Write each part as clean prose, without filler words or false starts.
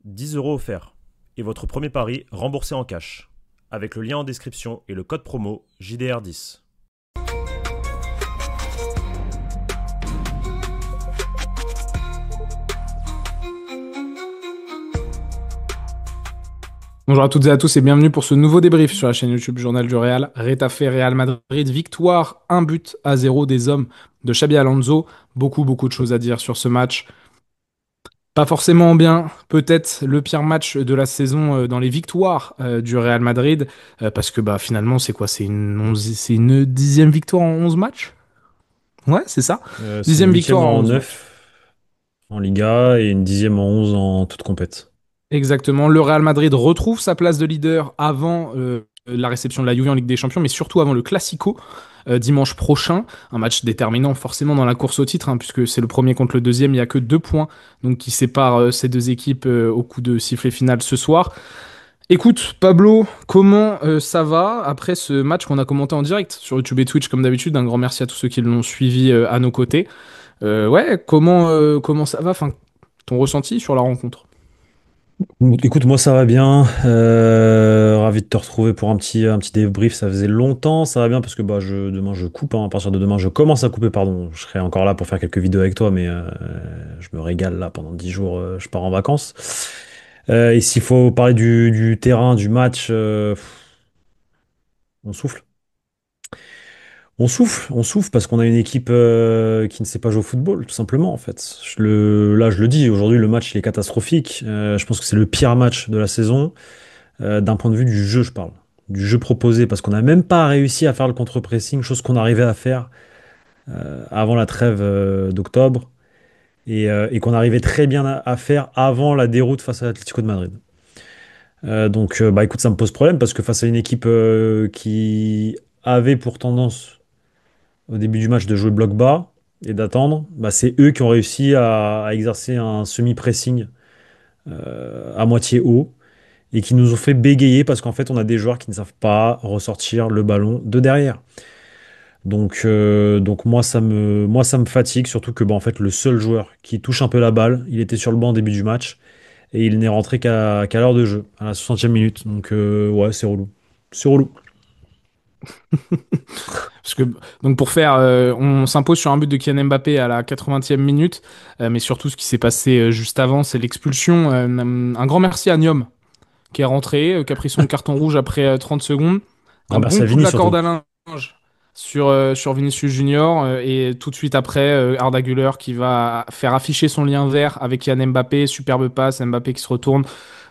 10 € offerts. Et votre premier pari remboursé en cash. Avec le lien en description et le code promo JDR10. Bonjour à toutes et à tous et bienvenue pour ce nouveau débrief sur la chaîne YouTube Journal du Real. Retafe Real Madrid, victoire 1-0 des hommes de Xabi Alonso. Beaucoup de choses à dire sur ce match. Pas forcément bien, peut-être le pire match de la saison dans les victoires du Real Madrid. Parce que finalement c'est quoi? C'est une 10e victoire en 11 matchs? Ouais, c'est ça. C'est une 10e huitième victoire en en 11 matchs. 9 en Liga et une 10e en 11 en toute compète. Exactement. Le Real Madrid retrouve sa place de leader avant la réception de la Juve en Ligue des Champions, mais surtout avant le Classico dimanche prochain. Un match déterminant forcément dans la course au titre, hein, puisque c'est le premier contre le deuxième. Il n'y a que 2 points donc, qui séparent ces deux équipes au coup de sifflet final ce soir. Écoute, Pablo, comment ça va après ce match qu'on a commenté en direct sur YouTube et Twitch comme d'habitude? Un grand merci à tous ceux qui l'ont suivi à nos côtés. Ouais, comment ça va? Enfin, ton ressenti sur la rencontre? Écoute, moi ça va bien. Ravi de te retrouver pour un petit débrief. Ça faisait longtemps. Ça va bien parce que demain je coupe, hein. À partir de demain, je commence à couper, pardon. Je serai encore là pour faire quelques vidéos avec toi, mais je me régale là pendant 10 jours. Je pars en vacances. Et s'il faut parler du terrain, du match, on souffle. On souffle parce qu'on a une équipe qui ne sait pas jouer au football, tout simplement, en fait. Là, je le dis, aujourd'hui, le match il est catastrophique. Je pense que c'est le pire match de la saison, d'un point de vue du jeu, je parle. Du jeu proposé, parce qu'on n'a même pas réussi à faire le contre-pressing, chose qu'on arrivait à faire avant la trêve d'octobre, et qu'on arrivait très bien à faire avant la déroute face à l'Atlético de Madrid. Donc, écoute, ça me pose problème, parce que face à une équipe qui avait pour tendance au début du match de jouer bloc bas et d'attendre, c'est eux qui ont réussi à exercer un semi-pressing à moitié haut et qui nous ont fait bégayer parce qu'en fait on a des joueurs qui ne savent pas ressortir le ballon de derrière. Donc moi ça me fatigue, surtout que en fait le seul joueur qui touche un peu la balle, il était sur le banc au début du match et il n'est rentré qu'à l'heure de jeu, à la 60e minute. Donc ouais, c'est relou. C'est relou. Parce que, donc pour faire, on s'impose sur un but de Kylian Mbappé à la 80e minute, mais surtout ce qui s'est passé juste avant, c'est l'expulsion. Un grand merci à Niom, qui est rentré, qui a pris son carton rouge après 30 secondes. Ah, Un merci bon à coup de Vini la corde surtout. à linge sur Vinicius Junior, et tout de suite après, Arda Güler qui va faire afficher son lien vert avec Kylian Mbappé. Superbe passe, Mbappé qui se retourne.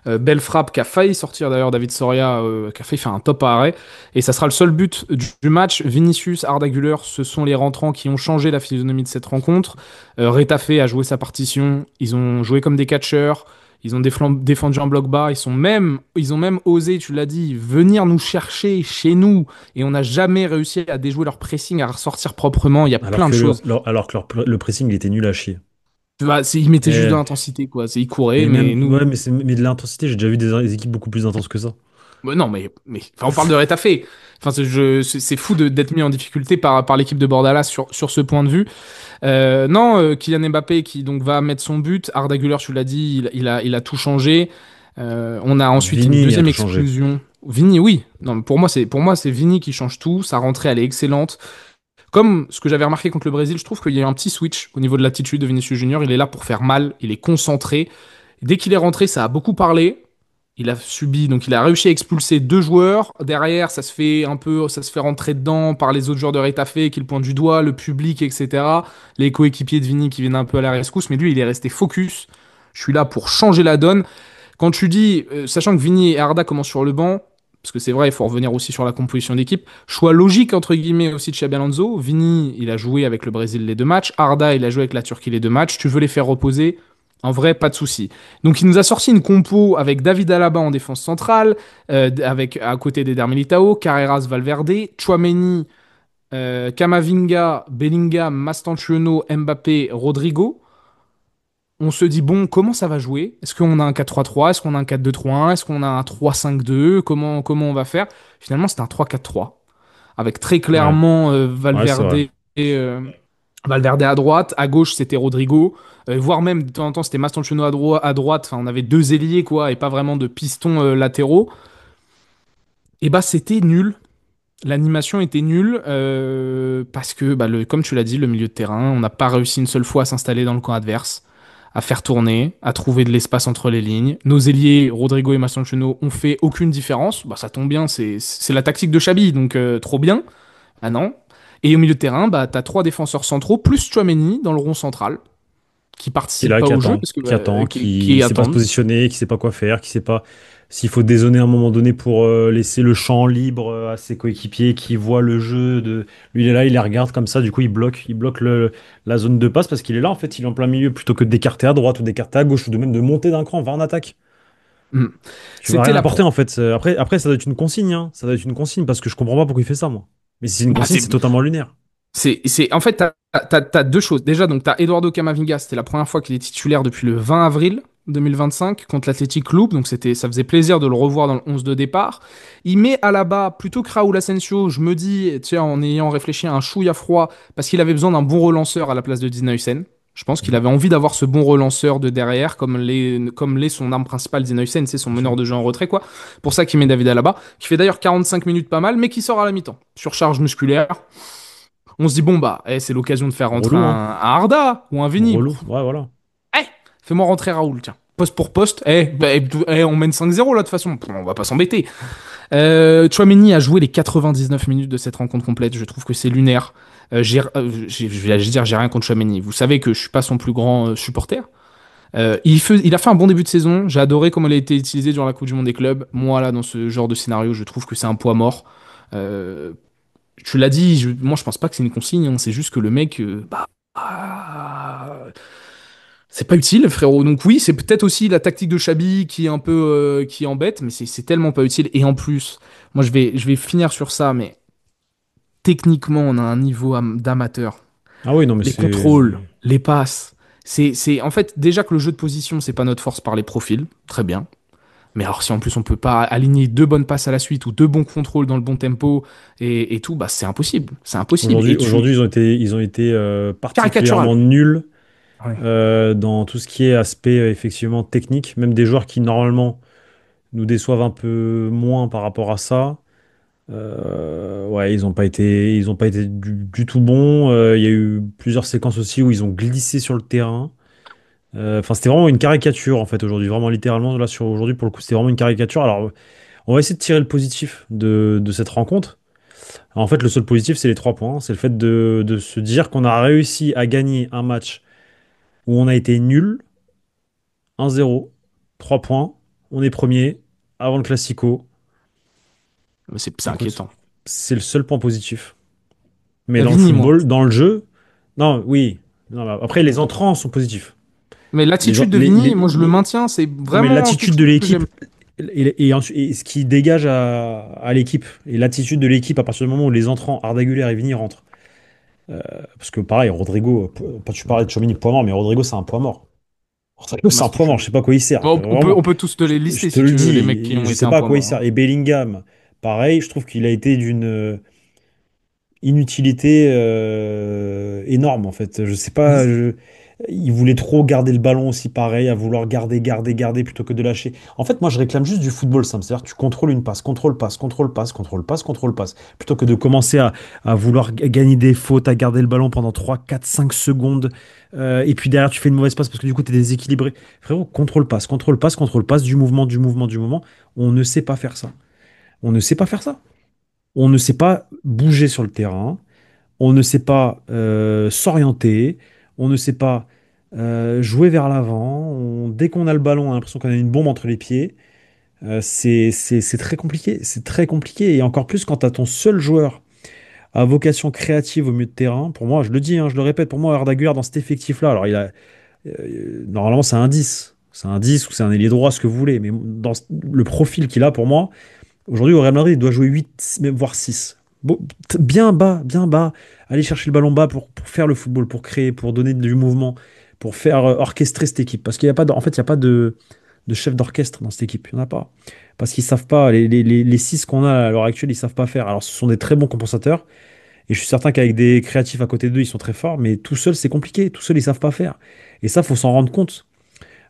Belle frappe qui a failli sortir d'ailleurs David Soria, qui a failli faire un top arrêt. Et ça sera le seul but du match. Vinicius, Arda Güler, ce sont les rentrants qui ont changé la physionomie de cette rencontre. Retafe a joué sa partition. Ils ont joué comme des catcheurs. Ils ont défendu un bloc bas. Ils ont même osé, tu l'as dit, venir nous chercher chez nous. Et on n'a jamais réussi à déjouer leur pressing, à ressortir proprement. Il y a Alors plein de que, choses. le pressing il était nul à chier. Ils mettaient juste de Et, l'intensité, quoi. Ils couraient, et mais même, nous, ouais, mais de l'intensité, j'ai déjà vu des équipes beaucoup plus intenses que ça. non, mais enfin, on parle de Retafe. Enfin, c'est fou d'être mis en difficulté par l'équipe de Bordalas sur ce point de vue. Non, Kylian Mbappé qui donc va mettre son but. Arda Güler, tu l'as dit, il a tout changé. On a ensuite une Vini a deuxième tout changé. exclusion. Vini, oui. Non, pour moi, c'est Vini qui change tout. Sa rentrée, elle est excellente. Comme ce que j'avais remarqué contre le Brésil, je trouve qu'il y a un petit switch au niveau de l'attitude de Vinicius Junior. Il est là pour faire mal. Il est concentré. Dès qu'il est rentré, ça a beaucoup parlé. Il a réussi à expulser 2 joueurs. Derrière, ça se fait rentrer dedans par les autres joueurs de Retafe qui le pointent du doigt, le public, etc. Les coéquipiers de Vini qui viennent un peu à la rescousse, mais lui, il est resté focus. Je suis là pour changer la donne. Quand tu dis, sachant que Vini et Arda commencent sur le banc, parce que c'est vrai, il faut revenir aussi sur la composition d'équipe. Choix logique, entre guillemets, aussi de Xabi Alonso. Vini, il a joué avec le Brésil les 2 matchs. Arda, il a joué avec la Turquie les 2 matchs. Tu veux les faire reposer? En vrai, pas de souci. Donc, il nous a sorti une compo avec David Alaba en défense centrale, avec à côté d'Eder Militao, Carreras Valverde, Chouameni, Camavinga, Bellingham, Mastantuono, Mbappé, Rodrigo. On se dit, bon, comment ça va jouer? Est-ce qu'on a un 4-3-3? Est-ce qu'on a un 4-2-3-1? Est-ce qu'on a un 3-5-2? Comment on va faire? Finalement, c'est un 3-4-3, avec très Ouais, clairement ouais, c'est Valverde vrai. Valverde à droite, à gauche c'était Rodrigo, voire même de temps en temps c'était Mastantuono à droite. Enfin, on avait deux ailiers quoi, et pas vraiment de pistons latéraux. Et bah c'était nul. L'animation était nulle parce que, bah, comme tu l'as dit, le milieu de terrain, on n'a pas réussi une seule fois à s'installer dans le camp adverse, à faire tourner, à trouver de l'espace entre les lignes. Nos ailiers, Rodrigo et Mastantuono, ont fait aucune différence. Bah, ça tombe bien, c'est la tactique de Xabi, donc trop bien. Ah non. Et au milieu de terrain, bah, t'as trois défenseurs centraux, plus Tchouaméni dans le rond central, qui Qui est participent là, pas au jeu, parce que, qui qui sait pas se attendent. positionner, qui sait pas quoi faire, qui sait pas s'il faut dézonner à un moment donné pour laisser le champ libre à ses coéquipiers qui voient le jeu de lui il est là, il les regarde comme ça, du coup il bloque la zone de passe parce qu'il est là en fait, il est en plein milieu plutôt que d'écarter à droite ou d'écarter à gauche ou de même de monter d'un cran, va en attaque. Hmm. Tu vas C'était rien la apporter pro... en fait. Après ça doit être une consigne, hein. Ça doit être une consigne parce que je comprends pas pourquoi il fait ça moi. Mais si c'est une Bah, consigne, c'est totalement lunaire. En fait, t'as deux choses. Déjà, donc, t'as Eduardo Camavinga, c'était la première fois qu'il est titulaire depuis le 20 avril 2025 contre l'Athletic Club, donc ça faisait plaisir de le revoir dans le 11 de départ. Il met à la bas, plutôt que Raúl Asensio, je me dis, tiens, en ayant réfléchi à un chouïa froid, parce qu'il avait besoin d'un bon relanceur à la place de Disneysen. Je pense qu'il Mhm. avait envie d'avoir ce bon relanceur de derrière, comme l'est son arme principale, Disneysen, c'est son Bien meneur sûr. de jeu en retrait, quoi. Pour ça qu'il met David Alaba, qui fait d'ailleurs 45 minutes pas mal, mais qui sort à la mi-temps. Surcharge musculaire. On se dit, bon, bah, c'est l'occasion de faire rentrer Relou, hein. un Arda ou un Vini. Relou. Ouais, voilà. Eh, fais-moi rentrer Raoul, tiens. Poste pour poste. On mène 5-0 là, de toute façon. On va pas s'embêter. Chouameni a joué les 99 minutes de cette rencontre complète. Je trouve que c'est lunaire. Je vais dire, j'ai rien contre Chouameni. Vous savez que je suis pas son plus grand supporter. Il a fait un bon début de saison. J'ai adoré comment il a été utilisé durant la Coupe du Monde des clubs. Moi, là, dans ce genre de scénario, je trouve que c'est un poids mort. Euh, Tu l'as dit, moi je pense pas que c'est une consigne, hein, c'est juste que le mec, c'est pas utile, frérot. Donc oui, c'est peut-être aussi la tactique de Chabi qui est un peu qui embête, mais c'est tellement pas utile. Et en plus, moi je vais finir sur ça, mais techniquement on a un niveau d'amateur. Ah oui, non, mais Les c'est. contrôles, les passes, en fait déjà que le jeu de position c'est pas notre force par les profils, très bien. Mais alors, si en plus on peut pas aligner deux bonnes passes à la suite ou deux bons contrôles dans le bon tempo et tout, bah c'est impossible. C'est impossible. Et Aujourd'hui, ils ont été caricatural. particulièrement nuls Ouais. dans tout ce qui est aspect effectivement technique. Même des joueurs qui normalement nous déçoivent un peu moins par rapport à ça. Ouais, ils ont pas été du tout bons. Il y a eu plusieurs séquences aussi où ils ont glissé sur le terrain. Enfin, c'était vraiment une caricature en fait aujourd'hui, vraiment littéralement là sur aujourd'hui pour le coup, c'était vraiment une caricature. Alors, on va essayer de tirer le positif de cette rencontre. En fait, le seul positif, c'est les 3 points. C'est le fait de se dire qu'on a réussi à gagner un match où on a été nul, 1-0, 3 points, on est premier, avant le Classico. Mais c'est Écoute, inquiétant. c'est le seul point positif. Mais dans le Vini, moi. football, dans le jeu, non, oui. Non, mais après, les entrants sont positifs. Mais Les, en- l'attitude de Vini, moi je le les- maintiens, c'est Non, mais vraiment quelque l'attitude de chose que l'équipe j'aime. et ce qui dégage à l'équipe, et l'attitude de l'équipe à partir du moment où les entrants, Arda Güler et Vini rentrent. Parce que pareil, Rodrigo, tu parlais de Tchouaméni poids mort, mais Rodrigo, c'est un poids mort. Rodrigo, c'est un point mort, je sais pas à quoi il sert. Bon, on Vraiment, peut tous te les je lister te si le tu veux, les mecs qui dis, ont je été sais un pas à poids quoi il mort, sert. hein. Et Bellingham, pareil, je trouve qu'il a été d'une inutilité énorme en fait. Je sais pas, il voulait trop garder le ballon aussi pareil, à vouloir garder plutôt que de lâcher. En fait, moi je réclame juste du football simple, c'est-à-dire tu contrôles une passe, contrôle passe, plutôt que de commencer à vouloir gagner des fautes, à garder le ballon pendant 3 4 5 secondes, et puis derrière tu fais une mauvaise passe parce que du coup tu es déséquilibré. Frérot, contrôle passe, du mouvement. On ne sait pas faire ça. On ne sait pas faire ça. On ne sait pas bouger sur le terrain, on ne sait pas s'orienter, on ne sait pas jouer vers l'avant. Dès qu'on a le ballon, on a l'impression qu'on a une bombe entre les pieds. C'est très compliqué, c'est très compliqué. Et encore plus quand tu as ton seul joueur à vocation créative au milieu de terrain. Pour moi, je le dis, hein, je le répète, pour moi, Arda Güler, dans cet effectif-là, alors normalement c'est un 10. C'est un 10 ou c'est un ailier droit, ce que vous voulez. Mais dans le profil qu'il a, pour moi, aujourd'hui, au Real Madrid, il doit jouer 8, même voire 6. Bon, bien bas. Aller chercher le ballon bas pour faire le football, pour créer, pour donner du mouvement, pour faire orchestrer cette équipe. Parce qu'il n'y a pas en fait, il n'y a pas de chef d'orchestre dans cette équipe. Il n'y en a pas. Parce qu'ils savent pas. Les 6 qu'on a à l'heure actuelle, ils savent pas faire. Alors, ce sont des très bons compensateurs. Et je suis certain qu'avec des créatifs à côté d'eux, ils sont très forts, mais tout seul, c'est compliqué. Tout seul, ils savent pas faire. Et ça, faut s'en rendre compte.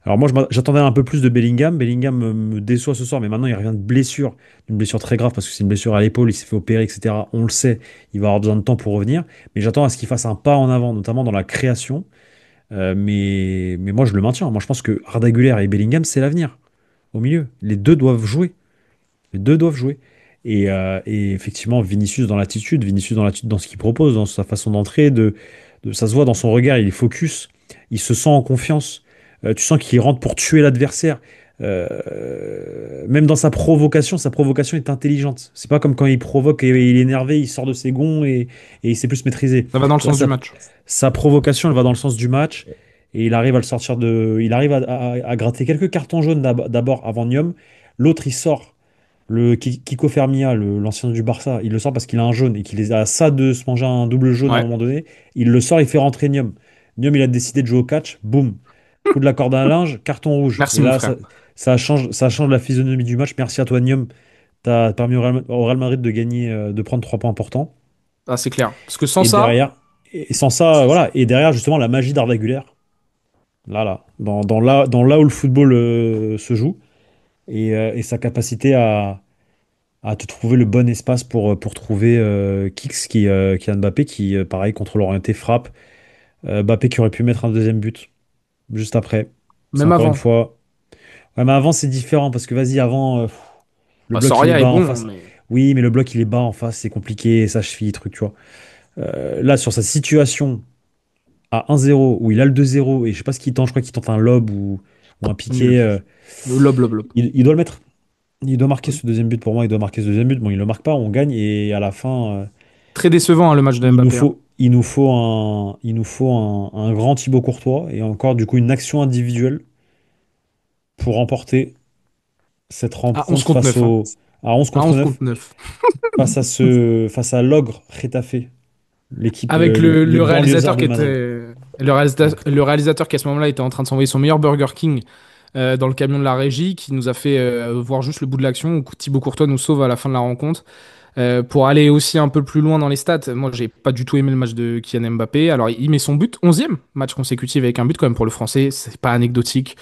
Alors moi, j'attendais un peu plus de Bellingham. Bellingham me déçoit ce soir, mais maintenant, il revient de blessure, d'une blessure très grave, parce que c'est une blessure à l'épaule, il s'est fait opérer, etc. On le sait, il va avoir besoin de temps pour revenir. Mais j'attends à ce qu'il fasse un pas en avant, notamment dans la création. Mais moi, je le maintiens. Moi, je pense que Arda Güler et Bellingham, c'est l'avenir au milieu. Les deux doivent jouer. Les deux doivent jouer. Et effectivement, Vinicius dans l'attitude, dans ce qu'il propose, dans sa façon d'entrer, ça se voit dans son regard, il est focus, il se sent en confiance. Tu sens qu'il rentre pour tuer l'adversaire. Même dans sa provocation est intelligente. C'est pas comme quand il provoque et il est énervé, il sort de ses gonds et il sait plus se maîtriser. Ça va dans le Là, sens du match. sa provocation, elle va dans le sens du match et il arrive à le sortir il arrive à gratter quelques cartons jaunes d'abord avant Niom. L'autre, il sort. Kiko Fermia, l'ancien du Barça, il le sort parce qu'il a un jaune et qu'il est à ça de se manger un double jaune à un Ouais. moment donné. Il le sort, il fait rentrer Niom. Niom, il a décidé de jouer au catch, boum, coup de la corde à linge, carton rouge. Merci Et mon là, frère. ça change la physionomie du match. Merci à toi, Niom. T'as permis au Real Madrid de gagner, de prendre 3 points importants. Ah, c'est clair. Parce que sans Et ça, derrière, et sans ça, voilà. Et derrière, justement, la magie d'Arda Güler. Là, dans là où le football se joue. Et sa capacité à te trouver le bon espace pour trouver Kix qui a Mbappé qui, pareil, contrôle orienté, frappe. Mbappé qui aurait pu mettre un deuxième but juste après. C'est même encore une avant. fois. Ouais, mais avant, c'est différent parce que vas-y, avant, le Bah, bloc il est Soria est bas en bon, face. mais. Oui, mais le bloc il est bas en face, c'est compliqué, ça cheville, truc, tu vois. Là, sur sa situation à 1-0 où il a le 2-0 et je sais pas ce qu'il tente, je crois qu'il tente un lob ou un Nul. piqué, Lob, lob, lob. il doit le mettre. Il doit marquer ce deuxième but pour moi, il doit marquer ce deuxième but. Bon, il le marque pas, on gagne et à la fin. Très décevant, hein, le match de Il nous Mbappé, hein. faut, il nous faut un grand Thibaut Courtois et encore du coup une action individuelle pour remporter cette À 11 rencontre contre 9, hein. à 11 À contre 11 9 contre 9. face à l'ogre Getafe, l'équipe, Avec le le banlieusard réalisateur de qui Madrid. était. Le réalisateur qui, à ce moment-là, était en train de s'envoyer son meilleur Burger King dans le camion de la régie, qui nous a fait voir juste le bout de l'action où Thibaut Courtois nous sauve à la fin de la rencontre. Pour aller aussi un peu plus loin dans les stats, moi j'ai pas du tout aimé le match de Kylian Mbappé. Alors il met son but, 11e match consécutif avec un but quand même pour le français, c'est pas anecdotique.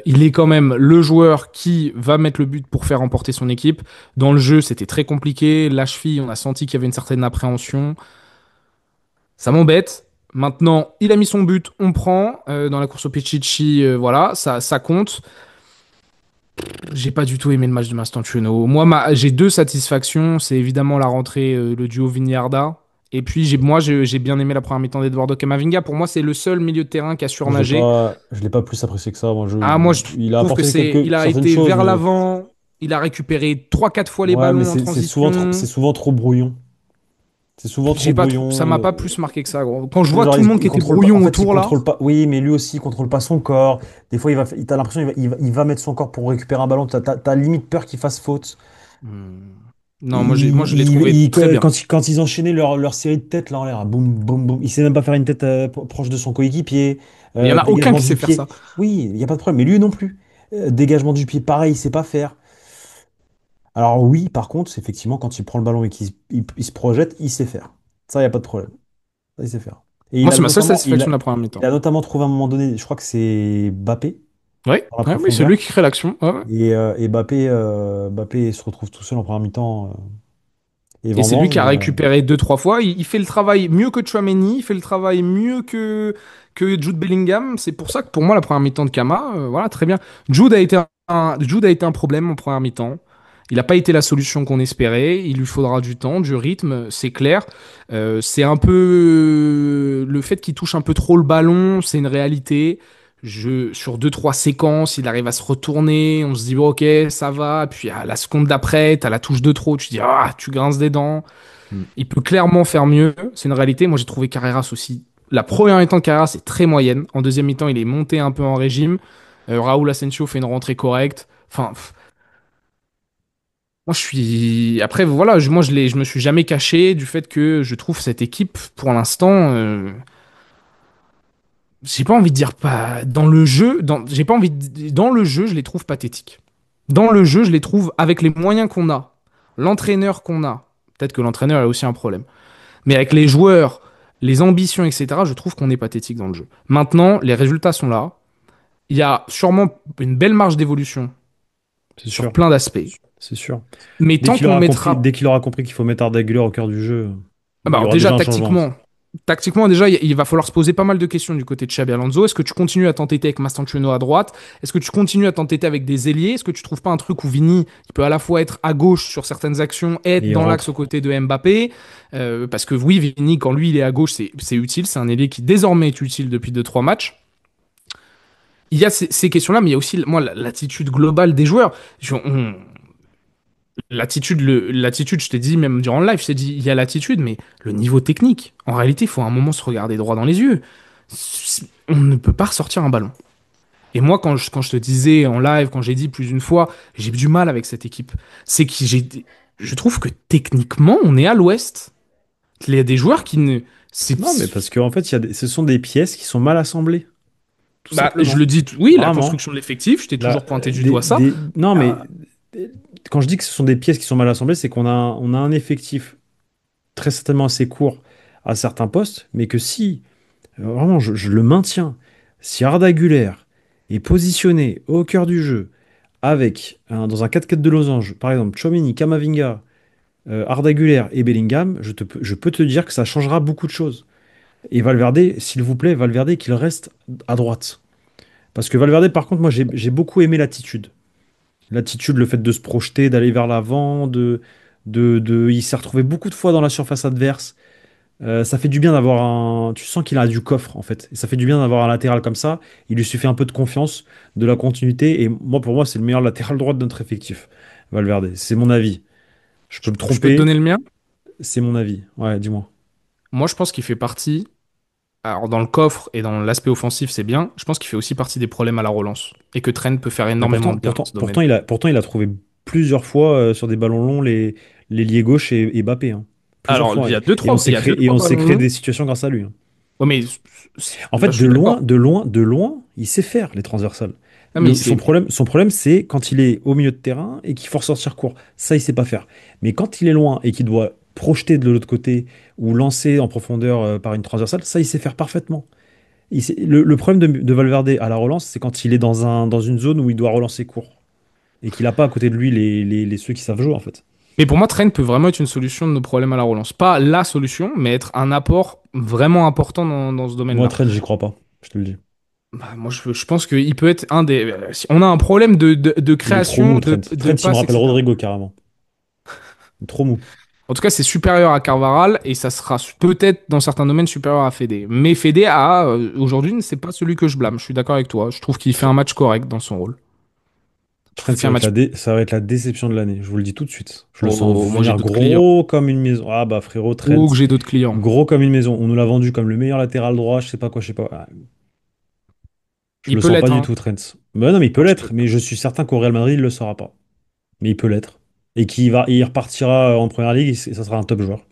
Il est quand même le joueur qui va mettre le but pour faire remporter son équipe. Dans le jeu, c'était très compliqué. La cheville, on a senti qu'il y avait une certaine appréhension. Ça m'embête. Maintenant, il a mis son but, on prend. Dans la course au Pichichi, voilà, ça compte. J'ai pas du tout aimé le match de Mastantuono. Moi, j'ai deux satisfactions. C'est évidemment la rentrée, le duo Vigny-Arda. Et puis, j'ai bien aimé la première mi-temps d'Eduardo Camavinga. Pour moi, c'est le seul milieu de terrain qui a Moi, surnagé. je l'ai pas plus apprécié que ça. Ah, moi, je Il a trouve que apporté il a certaines été choses, vers mais l'avant. Il a récupéré trois quatre fois les ouais, mais ballons en c'est transition. souvent trop brouillon. C'est souvent trop Ça brouillon. m'a pas plus marqué que ça, gros. Quand je Tu sais, vois genre, tout le monde qui il était contrôle pas. En brouillon fait, il autour, là. contrôle pas. Oui, mais lui aussi, il contrôle pas son corps. Des fois, t'as l'impression il va mettre son corps pour récupérer un ballon. T'as limite peur qu'il fasse faute. Hmm. Non, moi, je l'ai trouvé très bien. Quand ils enchaînaient leur série de têtes là en l'air, boum, boum, boum, il sait même pas faire une tête proche de son coéquipier. Mais il y en a aucun Dégagement qui sait du faire pied. ça. Oui, il n'y a pas de problème. Mais lui non plus. Dégagement du pied, pareil, il sait pas faire. Alors oui, par contre, c'est effectivement, quand il prend le ballon et il se projette, il sait faire. Ça, il n'y a pas de problème. Ça, il sait faire. Et Moi, c'est ma seule satisfaction de la première il mi-temps. a notamment trouvé à un moment donné, je crois que c'est Mbappé, Oui, dans la oui, c'est lui profondeur. qui crée l'action. Ouais, ouais. Et Mbappé se retrouve tout seul en première mi-temps. Et Et c'est lui qui vendange. a récupéré deux, trois fois. Il fait le travail mieux que Tchouaméni, il fait le travail mieux que Jude Bellingham. C'est pour ça que pour moi, la première mi-temps de Kama, voilà, très bien. Jude a été un problème en première mi-temps. Il n'a pas été la solution qu'on espérait. Il lui faudra du temps, du rythme, c'est clair. C'est un peu le fait qu'il touche un peu trop le ballon, c'est une réalité. Sur deux, trois séquences, il arrive à se retourner. On se dit, bon, ok, ça va. Puis à la seconde d'après, t'as la touche de trop. Tu dis, ah, tu grinces des dents. Mm. Il peut clairement faire mieux. C'est une réalité. Moi, j'ai trouvé Carreras aussi. La première mi-temps de Carreras est très moyenne. En deuxième mi-temps, il est monté un peu en régime. Raúl Asensio fait une rentrée correcte. Enfin, moi, je suis. Après, voilà, je me suis jamais caché du fait que je trouve cette équipe, pour l'instant, j'ai pas envie de dire pas. Dans le jeu, j'ai pas envie dans le jeu, je les trouve pathétiques. Dans le jeu, je les trouve avec les moyens qu'on a, l'entraîneur qu'on a. Peut-être que l'entraîneur a aussi un problème. Mais avec les joueurs, les ambitions, etc., je trouve qu'on est pathétique dans le jeu. Maintenant, les résultats sont là. Il y a sûrement une belle marge d'évolution C'est sur sûr. plein d'aspects. C'est sûr. Mais tant qu'on Dès mettra. qu'il aura compris qu'il faut mettre Arda Güler au cœur du jeu, Ah il bah y alors aura déjà, déjà un changement. tactiquement, déjà, il va falloir se poser pas mal de questions du côté de Xabi Alonso. Est-ce que tu continues à t'entêter avec Mastantuono à droite? Est-ce que tu continues à t'entêter avec des ailiers? Est-ce que tu trouves pas un truc où Vini, il peut à la fois être à gauche sur certaines actions et Et être il dans l'axe aux rentre. côtés de Mbappé? Parce que oui, Vini, quand lui, il est à gauche, c'est utile. C'est un ailier qui désormais est utile depuis deux trois matchs. Il y a ces questions-là, mais il y a aussi, moi, l'attitude globale des joueurs. L'attitude, je t'ai dit, même durant le live, je t'ai dit, il y a l'attitude, mais le niveau technique, en réalité, il faut à un moment se regarder droit dans les yeux. On ne peut pas ressortir un ballon. Et moi, quand je te disais en live, quand j'ai dit plus d'une fois, j'ai du mal avec cette équipe. C'est que je trouve que techniquement, on est à l'ouest. Il y a des joueurs qui ne. Non, mais parce qu'en fait, ce sont des pièces qui sont mal assemblées, tout Bah, je simplement. le dis, oui, la Vraiment. construction de l'effectif, je t'ai toujours pointé du doigt ça. Non, mais Ah, quand je dis que ce sont des pièces qui sont mal assemblées, c'est on a un effectif très certainement assez court à certains postes, mais que si, vraiment, je le maintiens, si Arda Güler est positionné au cœur du jeu, avec, dans un 4-4 de losange, par exemple, Tchouaméni, Kamavinga, Arda Güler et Bellingham, je peux te dire que ça changera beaucoup de choses. Et Valverde, s'il vous plaît, Valverde, qu'il reste à droite. Parce que Valverde, par contre, moi, j'ai beaucoup aimé l'attitude. L'attitude, le fait de se projeter, d'aller vers l'avant, il s'est retrouvé beaucoup de fois dans la surface adverse. Ça fait du bien d'avoir un. Tu sens qu'il a du coffre, en fait. Et ça fait du bien d'avoir un latéral comme ça. Il lui suffit un peu de confiance, de la continuité. Et moi, pour moi, c'est le meilleur latéral droit de notre effectif, Valverde. C'est mon avis. Je peux me je peux te tromper, donner le mien. c'est mon avis. Ouais, dis-moi. Moi, je pense qu'il fait partie. Alors, dans le coffre et dans l'aspect offensif, c'est bien. Je pense qu'il fait aussi partie des problèmes à la relance. Et que Trent peut faire Mais énormément de bien dans ce domaine. pourtant, il a trouvé plusieurs fois sur des ballons longs les liés gauche et Mbappé, hein. Plusieurs Alors, fois. il y a deux, Et trois on s'est ballons créé longs. des situations grâce à lui, hein. Ouais, mais En là, fait, je suis d'accord. de loin, il sait faire les transversales. Non, mais Son problème, c'est quand il est au milieu de terrain et qu'il faut ressortir court. Ça, il sait pas faire. Mais quand il est loin et qu'il doit projeter de l'autre côté ou lancer en profondeur par une transversale, ça, il sait faire parfaitement. Le problème de Valverde à la relance, c'est quand il est dans une zone où il doit relancer court et qu'il n'a pas à côté de lui ceux qui savent jouer, en fait. Mais pour moi, Trent peut vraiment être une solution de nos problèmes à la relance. Pas la solution, mais être un apport vraiment important dans ce Moi, domaine-là. Trent, j'y crois pas, je te le dis. Bah, moi, je pense qu'il peut être un des. Si on a un problème de Il est trop mou, création, Trent. de Trent, il me passe, rappelle etc. Rodrigo, carrément. Trop mou. En tout cas, c'est supérieur à Carvaral et ça sera peut-être dans certains domaines supérieur à Fede. Mais Fede, aujourd'hui, c'est pas celui que je blâme. Je suis d'accord avec toi. Je trouve qu'il fait un match correct dans son rôle. Je trouve Trent, qu'il fait un match. ça va être la déception de l'année, je vous le dis tout de suite. Je le sens Oh, moi, j'ai venir d'autres clients. gros comme une maison. Ah bah frérot, Ou que Trent, j'ai d'autres clients. gros comme une maison. On nous l'a vendu comme le meilleur latéral droit, je sais pas quoi, je sais pas. Ah, je Il le peut sens pas l'être, du hein. tout, Trent. Mais non, mais il peut Moi, je suis l'être, mais d'accord. je suis certain qu'au Real Madrid, il le sera pas. Mais il peut l'être. Et il repartira en première ligue, et ça sera un top joueur.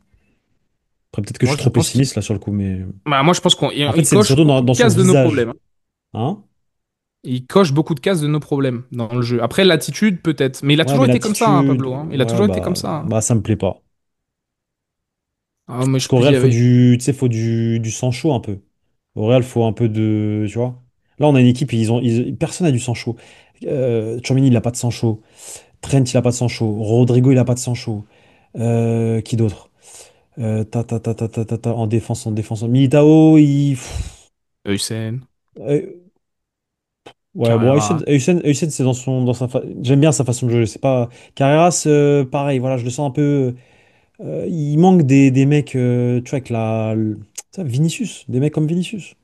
Après, peut-être que je Moi, suis je trop pense qu'il. pessimiste là sur le coup, mais. Bah, moi, je pense qu'il En fait, il c'est coche surtout beaucoup de dans son cases de nos visage. problèmes, hein. Hein? Il coche beaucoup de cases de nos problèmes dans le jeu. Après, l'attitude, peut-être. Mais il a Ouais, toujours mais été comme ça, hein, l'attitude. Pablo, hein. Il a Ouais, toujours été comme ça, hein. bah ça me plaît pas. Ah, mais Parce qu'au il y Real, avait. tu sais, faut du sang chaud un peu. Au Real, faut un peu de, tu vois. Là, on a une équipe, personne n'a du sang chaud. Tchouaméni, il a pas de sang chaud. Trent, il a pas de sang chaud. Rodrigo, il a pas de sang chaud. Qui d'autre? En défense. Militao, Hussein, euh, ouais, bon, Carrera. Hysén, c'est j'aime bien sa façon de jouer. C'est pas. Carreras, pareil, voilà, je le sens un peu. Il manque des mecs, tu vois, avec tu sais, Vinicius, des mecs comme Vinicius.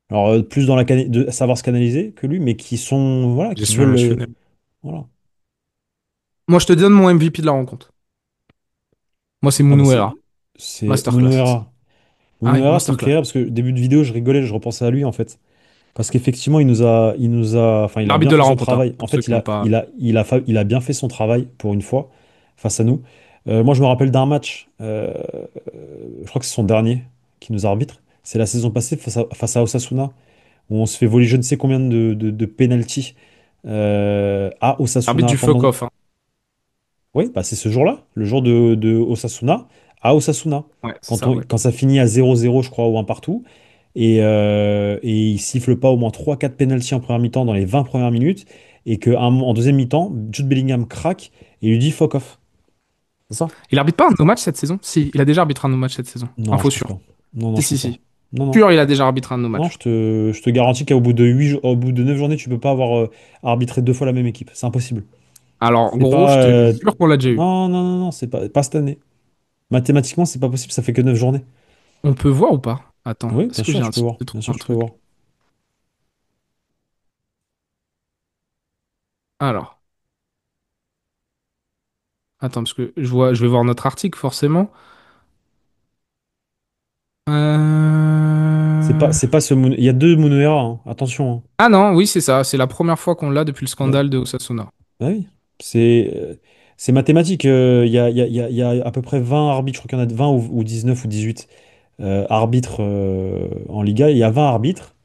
Alors, plus dans de savoir se canaliser que lui, mais qui sont, voilà, qui Gestion veulent, émotionnelle. voilà. Moi, je te donne mon MVP de la rencontre. Moi, c'est Ah bah Munuera. c'est Masterclass. Munuera. Ah oui, Munuera, ça me fait masterclass. rire parce que début de vidéo, je rigolais, je repensais à lui en fait. Parce qu'effectivement, enfin, il a L'arbitre bien de fait la son rencontre, hein, travail. En pour ceux fait, qui n'ont pas. il a bien fait son travail pour une fois face à nous. Moi, je me rappelle d'un match, je crois que c'est son dernier qui nous arbitre. C'est la saison passée face à Osasuna, où on se fait voler je ne sais combien de pénaltys à L'arbitre Osasuna du pendant. fuck-off, hein. Oui, bah c'est ce jour-là, le jour de Osasuna, à Osasuna, Ouais, c'est ça, ouais. quand ça finit à 0-0, je crois, ou un partout. Et il siffle pas au moins 3-4 pénaltys en première mi-temps dans les 20 premières minutes. Et en deuxième mi-temps, Jude Bellingham craque et lui dit fuck off. C'est ça? Il arbitre pas un de nos matchs cette saison? Si, il a déjà arbitré un de nos matchs cette saison. Non, je Info pense sûre. pas. Non, non, Si, je si, pense pas. si. Non, non. Sûr, il a déjà arbitré un de nos Non, matchs. je te garantis qu'au bout de au bout de 9 journées, tu peux pas avoir arbitré deux fois la même équipe. C'est impossible. Alors, C'est gros, je pas. te jure qu'on l'a déjà eu. Non, non, non, non, c'est pas cette année. Mathématiquement, c'est pas possible, ça fait que 9 journées. On peut voir ou pas? Attends, Oui, est-ce bien que sûr, j'ai tu un peux voir. de Bien trouver sûr, un tu peux truc? voir. Alors, attends, parce que je vais voir notre article, forcément. Euh... C'est pas ce Il y a deux Munuera, hein. Attention, hein. Ah non, oui, c'est ça. C'est la première fois qu'on l'a depuis le Ouais. scandale de Osasuna. Bah oui. C'est mathématique. Il y a à peu près 20 arbitres, je crois qu'il y en a 20 ou 19 ou 18 arbitres en Liga. Il y a 20 arbitres,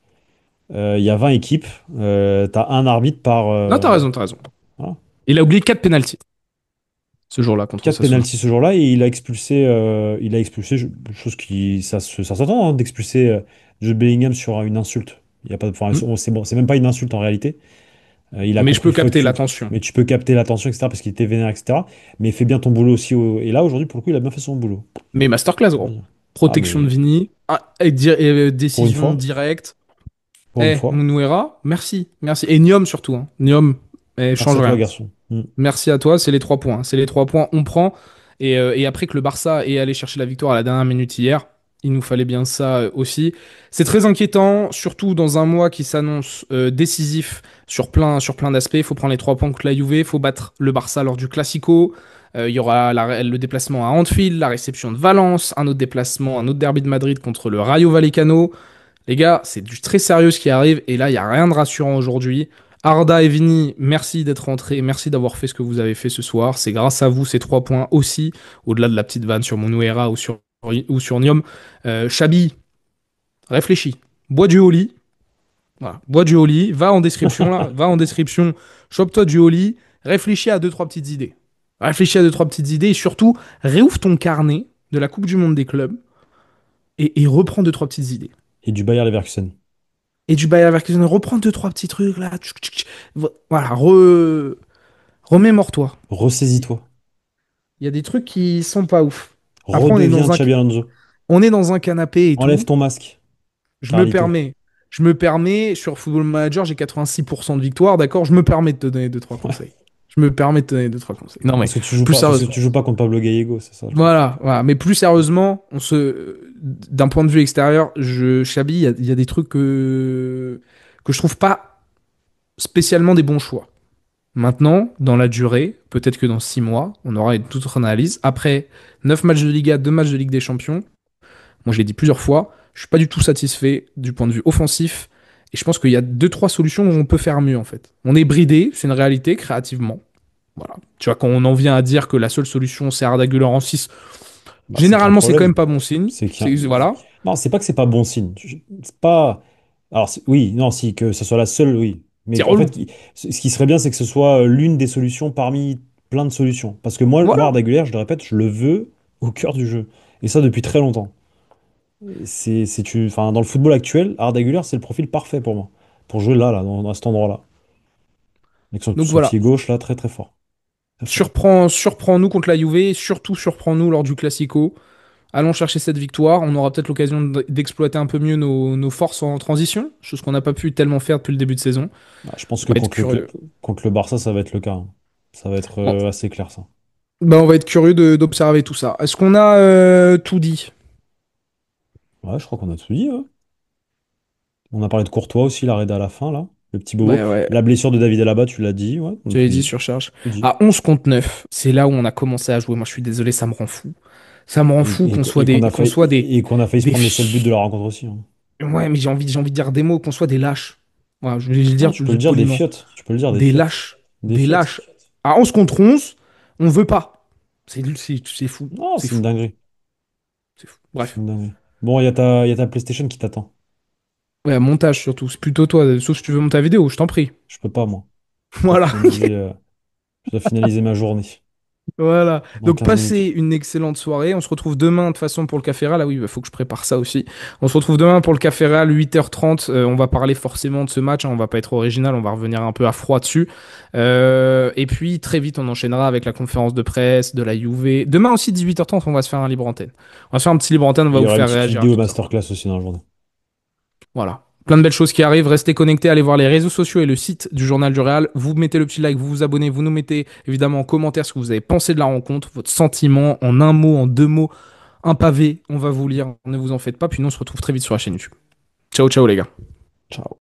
il y a 20 équipes. T'as un arbitre par. Non, t'as raison, t'as raison. Voilà. Il a oublié 4 pénaltys ce jour-là contre 4 Osasuna. pénaltys ce jour-là et il a expulsé, chose qui, ça s'entend, hein, d'expulser Jude Bellingham sur une insulte. Il y a pas, enfin, Hmm. c'est bon, c'est même pas une insulte en réalité. Il a Mais je compris peux le fuck capter you, l'attention. mais tu peux capter l'attention, etc. parce qu'il était vénère, etc. Mais fais bien ton boulot aussi. Et là, aujourd'hui, pour le coup, il a bien fait son boulot. Mais masterclass, On va gros. dire. Ah, Protection de mais Vini. pour une Décision fois, directe. pour une Eh, fois, Munuera, merci. Merci. Et Niom surtout. Hein. Niom, merci change à toi, rien. garçon. Mm. Merci à toi, c'est les 3 points. C'est les 3 points, on prend. Et après que le Barça ait allé chercher la victoire à la dernière minute hier, il nous fallait bien ça aussi. C'est très inquiétant, surtout dans un mois qui s'annonce décisif sur plein d'aspects. Il faut prendre les 3 points contre la Juve, il faut battre le Barça lors du Classico. Il y aura le déplacement à Anfield, la réception de Valence, un autre déplacement, un autre derby de Madrid contre le Rayo Vallecano. Les gars, c'est du très sérieux ce qui arrive, et là, il n'y a rien de rassurant aujourd'hui. Arda et Vini, merci d'être rentrés, merci d'avoir fait ce que vous avez fait ce soir. C'est grâce à vous ces 3 points aussi, au-delà de la petite vanne sur Monouera ou sur Niom. Chabi, réfléchis. Bois du Oli. Voilà. Bois du Oli, va en description là, va en description, chope-toi du Oli, réfléchis à deux, trois petites idées. Réfléchis à deux, trois petites idées et surtout, réouvre ton carnet de la Coupe du Monde des clubs et reprends deux, trois petites idées. Et du Bayer Leverkusen. Et du Bayer Leverkusen, reprends deux, trois petits trucs là. Tchouc, tchouc, tchouc. Voilà, remémore-toi. Il Ressaisis-toi. y a des trucs qui sont pas ouf. Après, Redeviens Xabi Alonso. on est dans un canapé et Enlève tout. ton masque, Je me Carlito. permets. Je me permets, sur Football Manager, j'ai 86% de victoire, d'accord? Je me permets de te donner deux, trois conseils. Je me permets de te donner deux, trois conseils. Non, mais plus Parce que tu sérieusement. joues pas contre Pablo Gallego, c'est ça le truc. Voilà, voilà. Mais plus sérieusement, d'un point de vue extérieur, Xabi, il y a des trucs que je trouve pas spécialement des bons choix. Maintenant, dans la durée, peut-être que dans 6 mois, on aura une toute autre analyse. Après 9 matchs de Liga, 2 matchs de Ligue des Champions, moi je l'ai dit plusieurs fois, je suis pas du tout satisfait du point de vue offensif. Et je pense qu'il y a deux, trois solutions où on peut faire mieux en fait. On est bridé, c'est une réalité, créativement. Voilà. Tu vois, quand on en vient à dire que la seule solution c'est Arda Güler en 6, Bah, c'est qu'il y a un généralement c'est quand même problème. pas bon signe. C'est qu'il y a... Voilà. Non, c'est pas que c'est pas bon signe. C'est pas. Alors, oui, non, si, que ce soit la seule, oui. C'est Mais en relou. fait, ce qui serait bien, c'est que ce soit l'une des solutions parmi plein de solutions. Parce que moi Voilà. Arda Güler, je le répète, je le veux au cœur du jeu. Et ça depuis très longtemps. Enfin, dans le football actuel, Arda Güler, c'est le profil parfait pour moi. Pour jouer là, dans cet endroit-là. Avec Donc son voilà. pied gauche, là, très très fort. Très fort. Surprends-nous contre la Juve, surtout surprends-nous lors du Classico. Allons chercher cette victoire. On aura peut-être l'occasion d'exploiter un peu mieux nos forces en transition, chose qu'on n'a pas pu tellement faire depuis le début de saison. Bah, je pense On que va être curieux. contre le Barça, ça va être le cas, hein. Ça va être Bon. assez clair, ça. Bah, on va être curieux d'observer tout ça. Est-ce qu'on a tout dit? Ouais, je crois qu'on a tout dit, ouais. On a parlé de Courtois aussi, l'arrêt à la fin, là. Le petit bobo. Ouais, ouais. La blessure de David Alaba, tu l'as dit, ouais. On a J'avais tout dit dit. surcharge. Tout dit. À 11 contre 9, c'est là où on a commencé à jouer. Moi, je suis désolé, ça me rend fou. Ça me rend fou qu'on soit Et qu'on a failli se des prendre le seul but de ch- la rencontre aussi, hein. Ouais, mais j'ai envie de dire des mots, qu'on soit des lâches. Voilà, je vais le Non, dire tu peux le dire des poliment. fiottes. Tu peux le dire des Des fiottes. lâches. Des Des fiottes. lâches. À 11 contre 11, on veut pas. C'est fou. Non, C'est c'est une fou. dinguerie. C'est fou. C'est Bref. une dinguerie. Bon, il y a ta PlayStation qui t'attend. Ouais, montage surtout. C'est plutôt toi. Sauf si tu veux monter ta vidéo, je t'en prie. Je peux pas, moi. Je dois Voilà. finaliser, je dois finaliser ma journée. Voilà. Dans Donc 15 minutes. passez une excellente soirée. On se retrouve demain de toute façon pour le Café Réal. Ah oui, il faut que je prépare ça aussi. On se retrouve demain pour le Café Réal, 8h30. On va parler forcément de ce match, hein. On va pas être original, on va revenir un peu à froid dessus. Et puis très vite, on enchaînera avec la conférence de presse de la Juve. Demain aussi, 18h30, on va se faire un libre antenne. On va se faire un petit libre antenne, on Il va y vous aura une faire petite réagir à vidéo tout ça. masterclass aussi dans la journée. Voilà. Plein de belles choses qui arrivent. Restez connectés, allez voir les réseaux sociaux et le site du Journal du Réal. Vous mettez le petit like, vous vous abonnez, vous nous mettez évidemment en commentaire ce que vous avez pensé de la rencontre, votre sentiment en un mot, en deux mots, un pavé. On va vous lire, ne vous en faites pas. Puis nous, on se retrouve très vite sur la chaîne YouTube. Ciao, ciao les gars. Ciao.